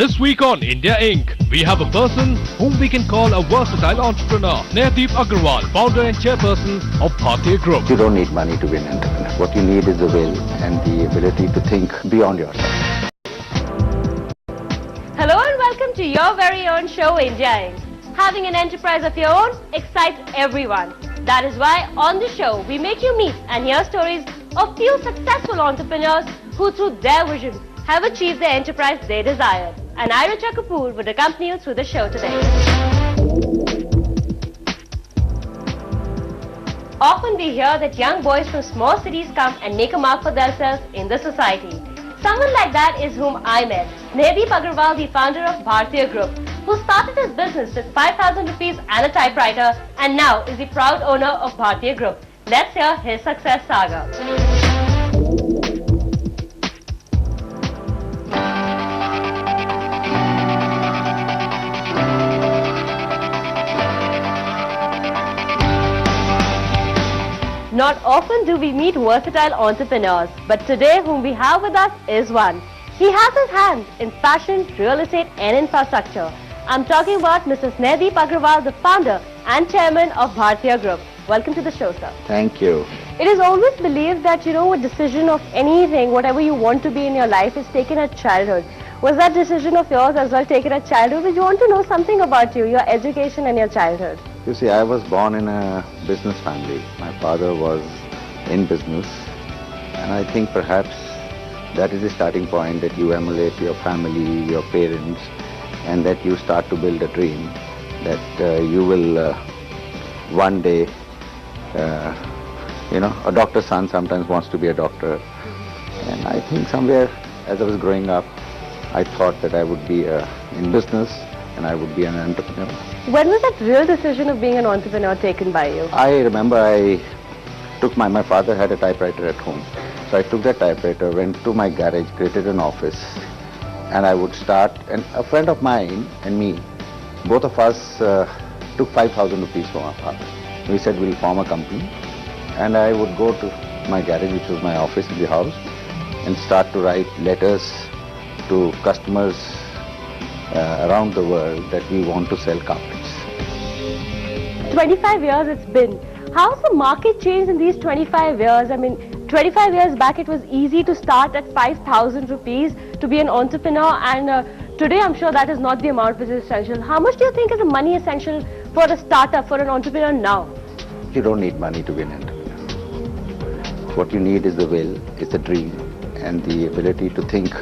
This week on India Inc., we have a person whom we can call a versatile entrepreneur, NewsX Agrawal, founder and chairperson of BhartiyaGrp. You don't need money to be an entrepreneur. What you need is the will and the ability to think beyond yourself. Hello and welcome to your very own show, India Inc. Having an enterprise of your own excites everyone. That is why on the show, we make you meet and hear stories of few successful entrepreneurs who through their vision have achieved the enterprise they desired. And I, Richa Kapoor, would accompany you through the show today. Often we hear that young boys from small cities come and make a mark for themselves in the society. Someone like that is whom I met, NewsX Agrawal, the founder of BhartiyaGrp, who started his business with 5,000 rupees and a typewriter and now is the proud owner of BhartiyaGrp. Let's hear his success saga. Not often do we meet versatile entrepreneurs, but today whom we have with us is one. He has his hands in fashion, real estate and infrastructure. I'm talking about Mr. NewsX Agrawal, the founder and chairman of BhartiyaGrp. Welcome to the show, sir. Thank you. It is always believed that, a decision of anything, whatever you want to be in your life is taken at childhood. Was that decision of yours as well taken at childhood? We want to know something about you, your education and your childhood. You see, I was born in a business family. My father was in business, and I think perhaps that is the starting point, that you emulate your family, your parents, and that you start to build a dream that you will one day, a doctor's son sometimes wants to be a doctor. And I think somewhere as I was growing up, I thought that I would be in business and I would be an entrepreneur. When was that real decision of being an entrepreneur taken by you? I remember I took my father had a typewriter at home. So I took that typewriter, went to my garage, created an office, and I would start, and a friend of mine and me, both of us took 5,000 rupees from our father. We said we'll form a company, and I would go to my garage, which was my office in the house, and start to write letters to customers around the world that we want to sell carpets. 25 years it's been. How's the market changed in these 25 years? I mean, 25 years back it was easy to start at 5,000 rupees to be an entrepreneur, and today I'm sure that is not the amount which is essential. How much do you think is the money essential for a startup, for an entrepreneur now? You don't need money to be an entrepreneur. What you need is the will, is the dream, and the ability to think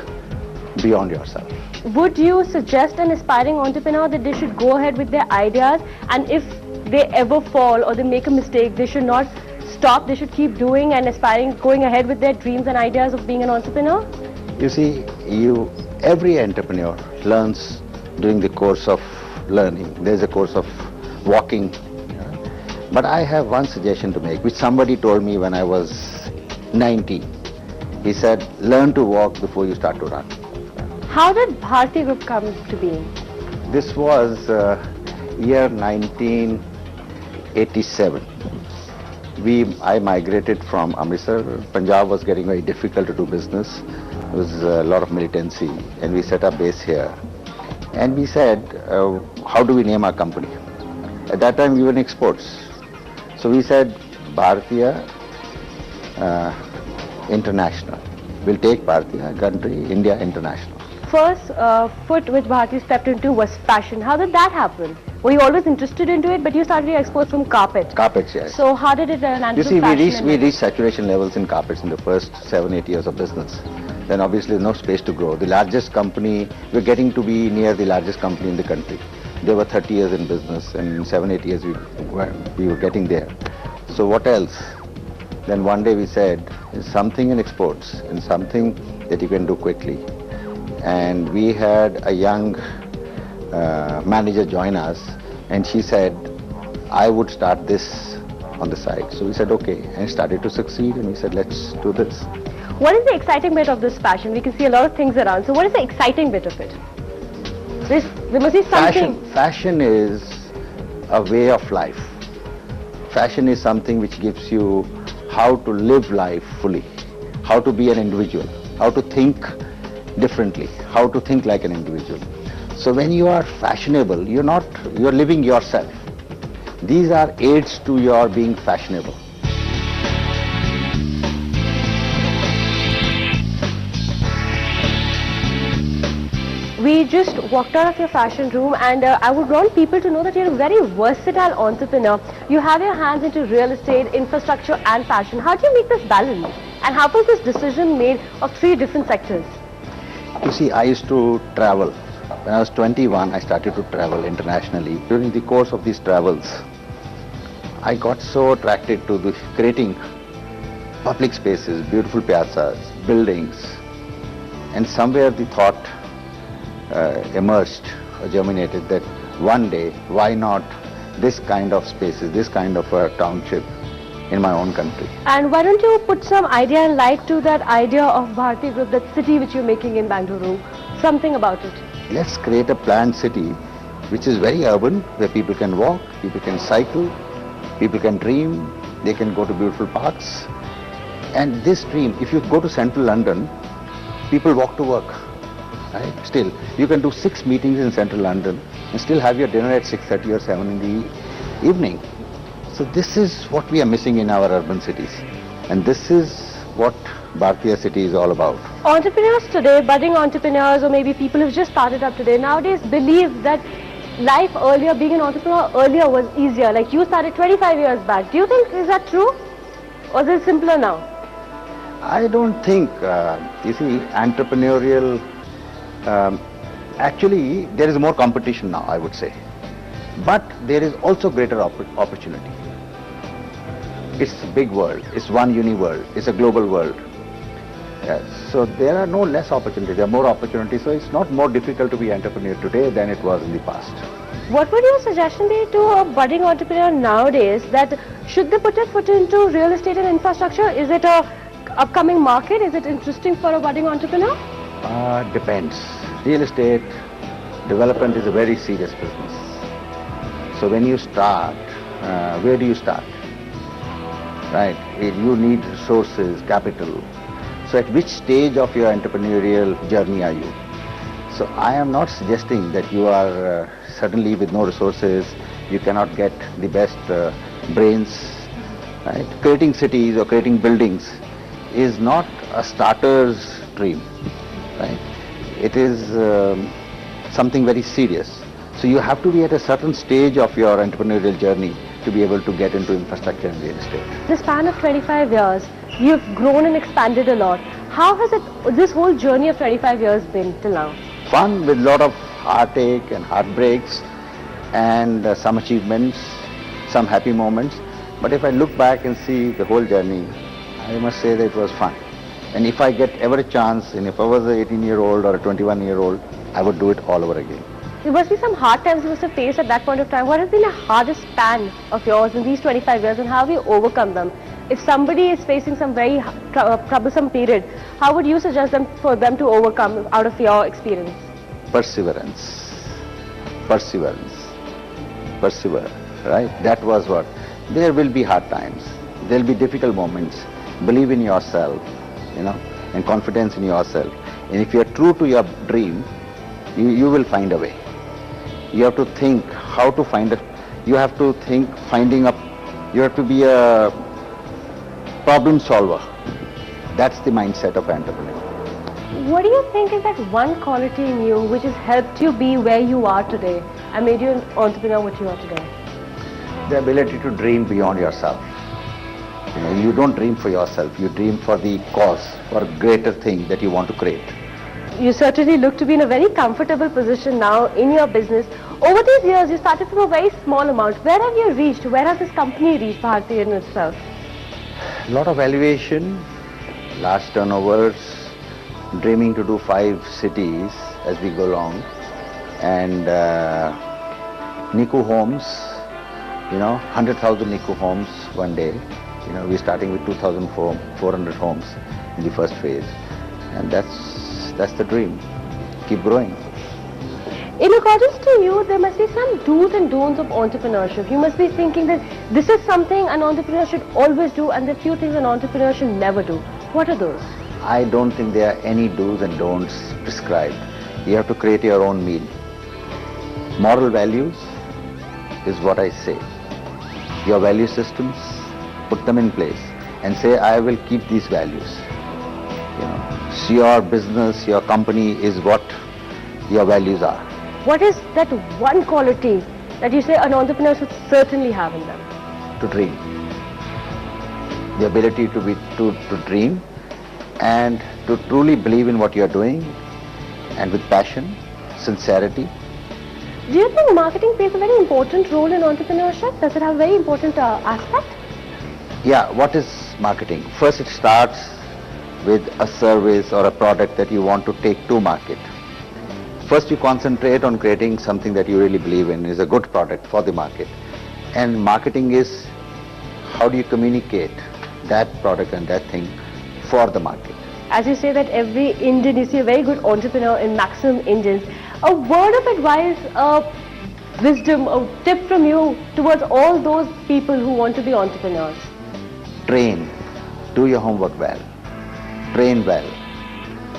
beyond yourself. Would you suggest an aspiring entrepreneur that they should go ahead with their ideas, and if they ever fall or they make a mistake, they should not stop, they should keep doing and aspiring, going ahead with their dreams and ideas of being an entrepreneur? You see, every entrepreneur learns during the course of learning. There's a course of walking. But I have one suggestion to make, which somebody told me when I was 19. He said, learn to walk before you start to run. How did BhartiyaGrp come to being? This was year 1987. I migrated from Amritsar. Punjab was getting very difficult to do business. There was a lot of militancy, and we set up base here. And we said, how do we name our company? At that time we were in exports. So we said, Bhartiya International. We'll take Bhartiya, country, India International. First foot which Bharti stepped into was fashion. How did that happen? Were you always interested into it, but you started your exports from carpet? Carpets, yes. So how did it land into fashion? You see, we reached saturation levels in carpets in the first 7-8 years of business. Then obviously no space to grow. The largest company, we're getting to be near the largest company in the country. They were 30 years in business, and in 7-8 years we were getting there. So what else? Then one day we said, something in exports and something that you can do quickly. And we had a young manager join us, and she said, I would start this on the side. So we said, okay, and started to succeed, and we said, let's do this. What is the exciting bit of this fashion? We can see a lot of things around. So what is the exciting bit of it? There must be something. Fashion is a way of life. Fashion is something which gives you how to live life fully, how to be an individual, how to think differently, how to think like an individual. So when you are fashionable, you're living yourself. These are aids to your being fashionable. We just walked out of your fashion room, and I would want people to know that you're a very versatile entrepreneur. You have your hands into real estate, infrastructure and fashion. How do you make this balance? And how was this decision made of 3 different sectors? You see, I used to travel. When I was 21, I started to travel internationally. During the course of these travels, I got so attracted to creating public spaces, beautiful piazzas, buildings, and somewhere the thought emerged or germinated that one day, why not this kind of spaces, this kind of a township in my own country. And why don't you put some idea and light to that idea of Bharti Group, that city which you're making in Bangalore, something about it. Let's create a planned city which is very urban, where people can walk, people can cycle, people can dream, they can go to beautiful parks. And this dream, if you go to central London, people walk to work. Right? Still, you can do 6 meetings in central London and still have your dinner at 6:30 or 7 in the evening. So this is what we are missing in our urban cities. And this is what Bhartiya city is all about. Entrepreneurs today, budding entrepreneurs, or maybe people who've just started up today, nowadays believe that life earlier, being an entrepreneur earlier was easier. Like you started 25 years back. Do you think, is that true? Or is it simpler now? I don't think, you see, entrepreneurial, actually there is more competition now, I would say. But there is also greater opportunity. It's a big world, it's one uni-world, it's a global world. Yes. So there are no less opportunities, there are more opportunities. So it's not more difficult to be entrepreneur today than it was in the past. What would your suggestion be to a budding entrepreneur nowadays, that should they put their foot into real estate and infrastructure? Is it a upcoming market? Is it interesting for a budding entrepreneur? Depends. Real estate development is a very serious business. So when you start, where do you start? Right? You need resources, capital. So at which stage of your entrepreneurial journey are you? So I am not suggesting that you are suddenly with no resources, you cannot get the best brains. Right? Creating cities or creating buildings is not a starter's dream. Right? It is something very serious. So you have to be at a certain stage of your entrepreneurial journey to be able to get into infrastructure and real estate. The span of 25 years, you've grown and expanded a lot. How has this whole journey of 25 years been till now? Fun, with a lot of heartache and heartbreaks and some achievements, some happy moments. But if I look back and see the whole journey, I must say that it was fun. And if I get ever a chance, and if I was an 18-year-old or a 21-year-old, I would do it all over again. There must be some hard times you must have faced at that point of time. What has been the hardest span of yours in these 25 years, and how have you overcome them? If somebody is facing some very troublesome period, how would you suggest for them to overcome out of your experience? Perseverance. Perseverance. Persevere. Right? That was what. There will be hard times. There will be difficult moments. Believe in yourself, and confidence in yourself. And if you are true to your dream, you will find a way. You have to think how to find it. You have to think you have to be a problem solver. That's the mindset of an entrepreneur. What do you think is that one quality in you which has helped you be where you are today and made you an entrepreneur what you are today? The ability to dream beyond yourself. You don't dream for yourself, you dream for the cause, for a greater thing that you want to create. You certainly look to be in a very comfortable position now in your business. Over these years, you started from a very small amount. Where have you reached? Where has this company reached, Bharti, in itself? A lot of valuation, large turnovers, dreaming to do 5 cities as we go along, and Niku homes, 100,000 Niku homes one day. We're starting with 2,400 homes in the first phase, and that's the dream. Keep growing. In accordance to you, there must be some do's and don'ts of entrepreneurship. You must be thinking that this is something an entrepreneur should always do, and there are few things an entrepreneur should never do. What are those? I don't think there are any do's and don'ts prescribed. You have to create your own meal. Moral values is what I say. Your value systems, put them in place and say, I will keep these values. So your business, your company is what your values are. What is that one quality that you say an entrepreneur should certainly have in them? To dream. The ability to dream and to truly believe in what you are doing, and with passion, sincerity. Do you think marketing plays a very important role in entrepreneurship? Does it have a very important aspect? Yeah, what is marketing? First, it starts with a service or a product that you want to take to market. First, you concentrate on creating something that you really believe in, is a good product for the market. And marketing is how do you communicate that product and that thing for the market. As you say that every Indian, you see a very good entrepreneur in maximum Indians. A word of advice, a wisdom, a tip from you towards all those people who want to be entrepreneurs. Train. Do your homework well. Train well.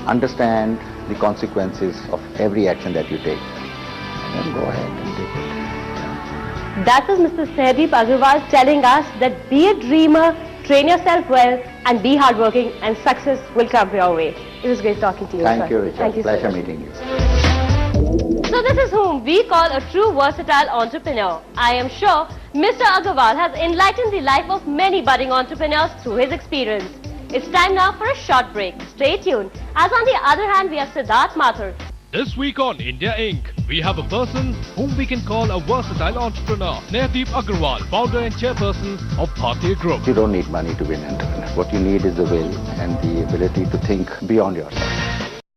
Understand the consequences of every action that you take. And then go ahead and take it. That was Mr. Sehdeep Agarwal telling us that be a dreamer, train yourself well, and be hardworking, and success will come your way. It was great talking to you. Thank sir. you, Richard. Thank you, Pleasure sir. meeting you. So this is whom we call a true versatile entrepreneur. I am sure Mr. Agarwal has enlightened the life of many budding entrepreneurs through his experience. It's time now for a short break. Stay tuned, as on the other hand we have Siddharth Mathur. This week on India Inc., we have a person whom we can call a versatile entrepreneur, Sehdeep Agarwal, founder and chairperson of BhartiyaGrp. You don't need money to be an entrepreneur. What you need is the will and the ability to think beyond yourself.